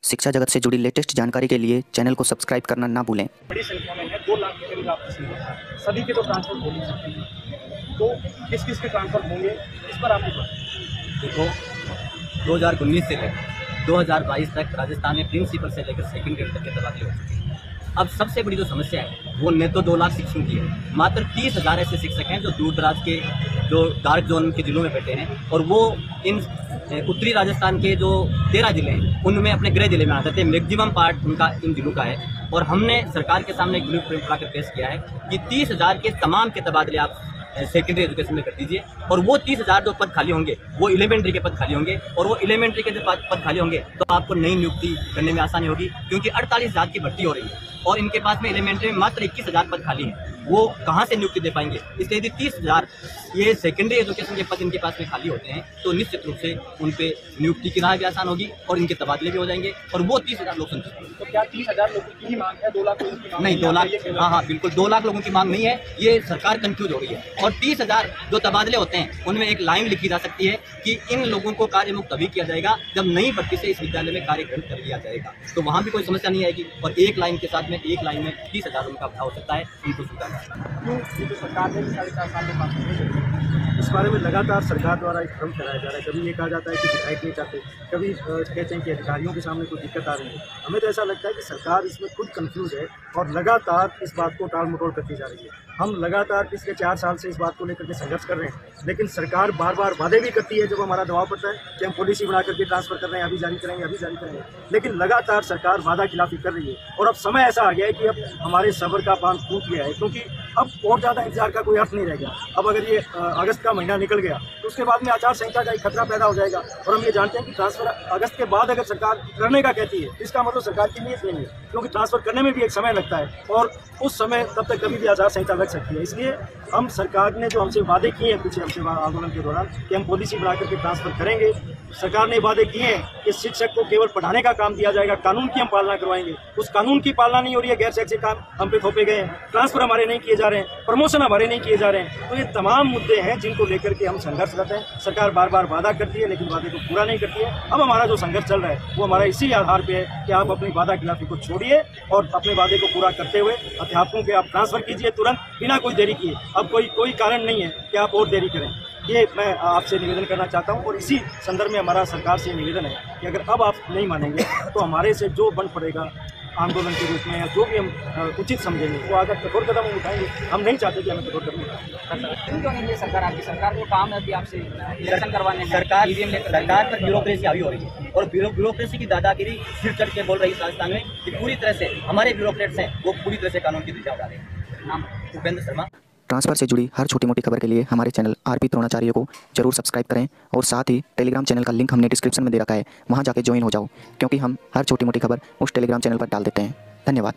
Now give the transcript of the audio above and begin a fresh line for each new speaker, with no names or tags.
शिक्षा जगत से जुड़ी लेटेस्ट जानकारी के लिए चैनल को सब्सक्राइब करना ना भूलें।
बड़ी संख्या में है, 2 लाख के करीब आपकी सीट है। सभी के तो ट्रांसफर हो नहीं सकते, तो किस किस के ट्रांसफर होंगे इस पर आपको
देखो 2019 से लेकर 2022 तक राजस्थान में प्रिंसिपल से लेकर सेकंड ग्रेड तक के तबादले हो चुके हैं। अब सबसे बड़ी जो समस्या है वो न तो 2 लाख शिक्षकों की है, मात्र 30,000 ऐसे शिक्षक हैं जो दूर दराज के जो डार्क जोन के जिलों में बैठे हैं, और वो इन उत्तरी राजस्थान के जो 13 जिले हैं उनमें अपने गृह जिले में आ जाते हैं। मैक्सिमम पार्ट उनका इन जिलों का है, और हमने सरकार के सामने एक ब्लू प्रिंट बनाकर पेश किया है कि 30,000 के तमाम के तबादले आप सेकेंडरी एजुकेशन में कर दीजिए, और वो 30,000 जो पद खाली होंगे वो एलिमेंट्री के पद खाली होंगे, और वो एलिमेंट्री के जो पद खाली होंगे तो आपको नई नियुक्ति करने में आसानी होगी, क्योंकि 48,000 की भर्ती हो रही है और इनके पास में एलिमेंट्री में मात्र 21,000 पद खाली हैं। वो कहाँ से नियुक्ति दे पाएंगे? इसलिए यदि 30,000 ये सेकेंडरी एजुकेशन के पद इनके पास में खाली होते हैं तो निश्चित रूप से उन पे नियुक्ति की राह भी आसान होगी और इनके तबादले भी हो जाएंगे, और वो 30,000 लोग संतुष्ट होंगे।
तो क्या 30,000 लोगों की ही मांग है, 2 लाख लोगों की मांग
नहीं, 2 लाख, हाँ बिल्कुल 2 लाख लोगों की मांग नहीं है, ये सरकार कंफ्यूज हो गई है। और 30,000 जो तबादले होते हैं उनमें एक लाइन लिखी जा सकती है कि इन लोगों को कार्यमुक्त तभी किया जाएगा जब नई भर्ती से इस विद्यालय में कार्य ग्रहण कर लिया जाएगा, तो वहाँ भी कोई समस्या नहीं आएगी। और एक लाइन के साथ में 30,000 उनका भाव हो सकता है, उनको सुविधा।
क्यों ये तो सरकार ने 4.5 साल में पास इस बारे में लगातार सरकार द्वारा एक भ्रम फैलाया जा रहा है। कभी ये कहा जाता है कि विधायक नहीं चाहते, कभी कहते हैं कि अधिकारियों के सामने कोई दिक्कत आ रही है। हमें तो ऐसा लगता है कि सरकार इसमें खुद कंफ्यूज है और लगातार इस बात को टाल मटोल करती जा रही है। हम लगातार पिछले 4 साल से इस बात को लेकर के संघर्ष कर रहे हैं, लेकिन सरकार बार बार वादे भी करती है जब हमारा दबाव पड़ता है कि हम पॉलिसी बना करके ट्रांसफर कर रहे हैं, अभी जारी करेंगे, अभी जारी करेंगे, लेकिन लगातार सरकार वादा खिलाफी कर रही है। और अब समय ऐसा आ गया है कि अब हमारे सब्र का बांध टूट गया है, क्योंकि अब और ज़्यादा इंतजार का कोई अर्थ नहीं रह गया। अब अगर ये अगस्त का महीना निकल गया तो उसके बाद में आचार संहिता का एक खतरा पैदा हो जाएगा, और हम ये जानते हैं कि ट्रांसफर अगस्त के बाद अगर सरकार करने का कहती है इसका मतलब सरकार की नीयत नहीं है, क्योंकि ट्रांसफर करने में भी एक समय लगता है और उस समय तब तक कभी भी आचार संहिता लग सकती है। इसलिए हम सरकार ने जो हमसे वादे किए हैं पिछले हमसे आंदोलन के दौरान कि हम पॉलिसी बना करके ट्रांसफर करेंगे, सरकार ने वादे किए हैं कि शिक्षक को केवल पढ़ाने का काम दिया जाएगा, कानून की हम पालना करवाएंगे। उस कानून की पालना नहीं हो रही है, गैर शैक्षिक काम हम पे थोपे गए हैं, ट्रांसफर हमारे नहीं किए जा रहे हैं, प्रमोशन हमारे नहीं किए जा रहे हैं। तो ये तमाम मुद्दे हैं जिनको लेकर के हम संघर्षरत हैं। सरकार बार बार वादा करती है लेकिन वादे को पूरा नहीं करती है। अब हमारा जो संघर्ष चल रहा है वो हमारा इसी आधार पर है कि आप अपनी वादा खिलाफी को छोड़िए और अपने वादे को पूरा करते हुए अध्यापकों के आप ट्रांसफर कीजिए तुरंत, बिना कोई देरी किए। अब कोई कारण नहीं है कि आप और देरी करें। ये मैं आपसे निवेदन करना चाहता हूं, और इसी संदर्भ में हमारा सरकार से निवेदन है कि अगर अब आप नहीं मानेंगे तो हमारे से जो बन पड़ेगा आंदोलन के रूप में या जो भी हम उचित समझेंगे वो अगर कठोर कदम हम उठाएंगे। हम नहीं चाहते कि हमें कठोर कदम उठाएं।
क्यों नहीं? सरकार आपकी सरकार को काम है कि आपसे इलेक्शन करवाने हैं।
सरकार पर ब्यूरोक्रेसी हावी हो रही है, और ब्यूरोक्रेसी की दादागिरी सिर चढ़ के बोल रही है राजस्थान में कि पूरी तरह से हमारे ब्यूरोक्रेट्स हैं वो पूरी तरह से कानून की दिशा उड़ा रहे हैं। नाम उपेंद्र शर्मा।
ट्रांसफर से जुड़ी हर छोटी मोटी खबर के लिए हमारे चैनल आरपी द्रोणाचार्य को जरूर सब्सक्राइब करें, और साथ ही टेलीग्राम चैनल का लिंक हमने डिस्क्रिप्शन में दे रखा है, वहां जाके ज्वाइन हो जाओ, क्योंकि हम हर छोटी मोटी खबर उस टेलीग्राम चैनल पर डाल देते हैं। धन्यवाद।